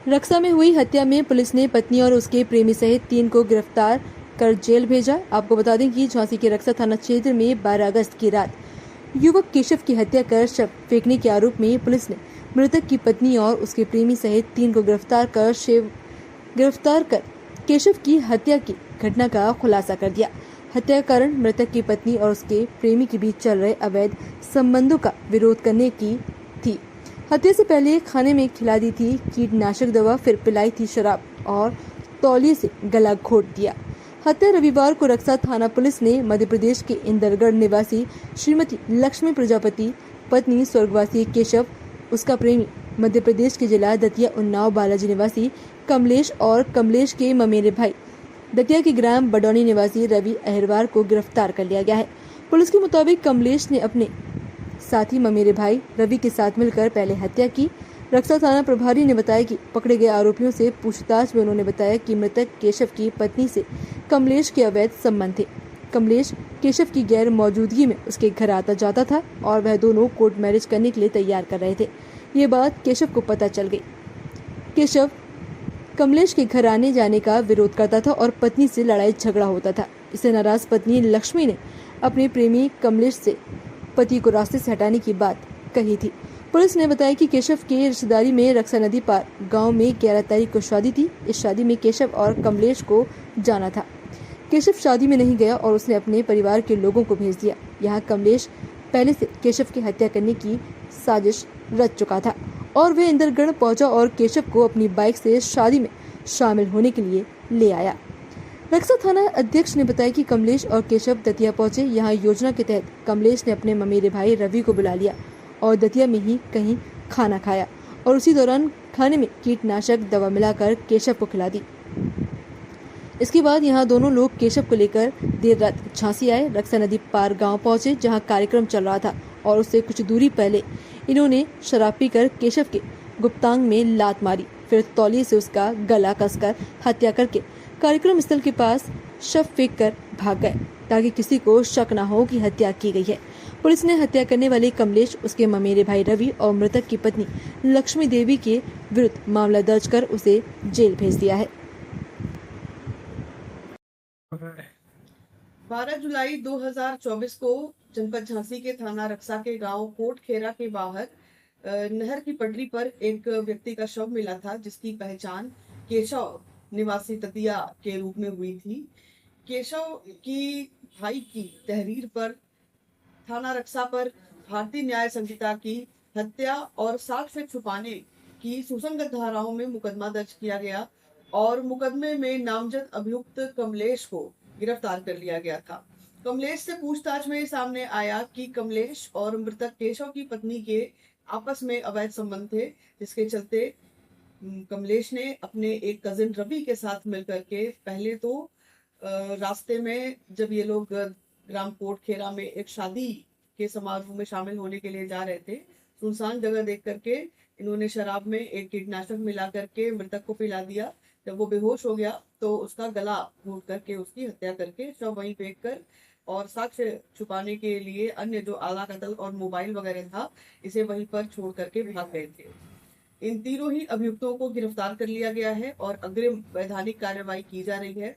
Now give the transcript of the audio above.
रक्सा में हुई हत्या में पुलिस ने पत्नी और उसके प्रेमी सहित 3 को गिरफ्तार कर जेल भेजा। आपको बता दें कि झांसी के रक्सा थाना क्षेत्र में 12 अगस्त की रात युवक केशव की हत्या कर शव फेंकने के आरोप में पुलिस ने मृतक की पत्नी और उसके प्रेमी सहित 3 को गिरफ्तार कर केशव की हत्या की घटना का खुलासा कर दिया। हत्या का कारण मृतक की पत्नी और उसके प्रेमी के बीच चल रहे अवैध संबंधों का विरोध करने की थी। हत्या से पहले खाने में खिला दी थी कीटनाशक दवा, फिर पिलाई थी शराब और तौलिए से गला घोट दिया। हत्या रविवार को रक्सा थाना पुलिस ने मध्य प्रदेश के इंदरगढ़ निवासी श्रीमती लक्ष्मी प्रजापति, पत्नी स्वर्गवासी केशव, उसका प्रेमी मध्य प्रदेश के जिला दतिया उन्नाव बालाजी निवासी कमलेश और कमलेश के ममेरे भाई दतिया के ग्राम बडौनी निवासी रवि अहिरवार को गिरफ्तार कर लिया गया है। पुलिस के मुताबिक कमलेश ने अपने साथी ममेरे भाई रवि के साथ मिलकर पहले हत्या की। रक्सा थाना प्रभारी ने बताया कि पकड़े गए आरोपियों से पूछताछ में उन्होंने बताया कि मृतक केशव की पत्नी से कमलेश के अवैध संबंध थे। कमलेश केशव की गैर मौजूदगी में उसके घर आता जाता था और वह दोनों कोर्ट मैरिज करने के लिए तैयार कर रहे थे। ये बात केशव को पता चल गई। केशव कमलेश के घर आने जाने का विरोध करता था और पत्नी से लड़ाई झगड़ा होता था। इससे नाराज पत्नी लक्ष्मी ने अपने प्रेमी कमलेश से पति को रास्ते से हटाने की बात कही थी। पुलिस ने बताया कि केशव के रिश्तेदारी में रक्सा नदी पार गांव में 11 तारीख को शादी थी। इस शादी में केशव और कमलेश को जाना था। केशव शादी में नहीं गया और उसने अपने परिवार के लोगों को भेज दिया। यहाँ कमलेश पहले से केशव की हत्या करने की साजिश रच चुका था और वह इंदरगढ़ पहुंचा और केशव को अपनी बाइक से शादी में शामिल होने के लिए ले आया। रक्सा थाना अध्यक्ष ने बताया कि कमलेश और केशव दतिया पहुंचे। यहाँ योजना के तहत कमलेश ने अपने ममेरे भाई रवि को बुला लिया और दतिया में ही कहीं खाना खाया और उसी दौरान खाने में कीटनाशक दवा मिलाकर केशव को खिला दी। इसके बाद यहाँ दोनों लोग केशव को लेकर देर रात झांसी आए। रक्सा नदी पार गांव पहुंचे जहां कार्यक्रम चल रहा था और उससे कुछ दूरी पहले इन्होंने शराब पीकर केशव के गुप्तांग में लात मारी, फिर तौलिए से उसका गला कसकर हत्या करके कार्यक्रम स्थल के पास शव फेंक कर भाग गए ताकि किसी को शक न हो कि हत्या की गई है। पुलिस ने हत्या करने वाले कमलेश, उसके ममेरे भाई रवि और मृतक की पत्नी लक्ष्मी देवी के विरुद्ध मामला दर्ज कर उसे जेल भेज दिया है। 12 जुलाई 2024 को जनपद झांसी के थाना रक्सा के गांव कोट खेरा के बाहर नहर की पटरी पर एक व्यक्ति का शव मिला था, जिसकी पहचान केशव निवासी दतिया के रूप में हुई थी। केशव की भाई की तहरीर पर थाना रक्सा पर भारतीय न्याय संहिता की हत्या और साक्ष्य छुपाने की सुसंगत धाराओं में मुकदमा दर्ज किया गया और मुकदमे में नामजद अभियुक्त कमलेश को गिरफ्तार कर लिया गया था। कमलेश से पूछताछ में सामने आया कि कमलेश और मृतक केशव की पत्नी के आपस में अवैध संबंध थे, जिसके चलते कमलेश ने अपने एक कजिन रवि के साथ मिलकर के पहले तो रास्ते में जब ये लोग ग्राम कोट खेरा में एक शादी के समारोह में शामिल होने के लिए जा रहे थे, सुनसान जगह देख करके इन्होंने शराब में एक कीटनाशक मिला करके मृतक को पिला दिया। जब वो बेहोश हो गया तो उसका गला घोट करके उसकी हत्या करके शव वहीं फेंक कर और साक्ष्य छुपाने के लिए अन्य जो आला कतल और मोबाइल वगैरह था, इसे वहीं पर छोड़ करके भाग गए थे। इन तीनों ही अभियुक्तों को गिरफ्तार कर लिया गया है और अग्रिम वैधानिक कार्रवाई की जा रही है।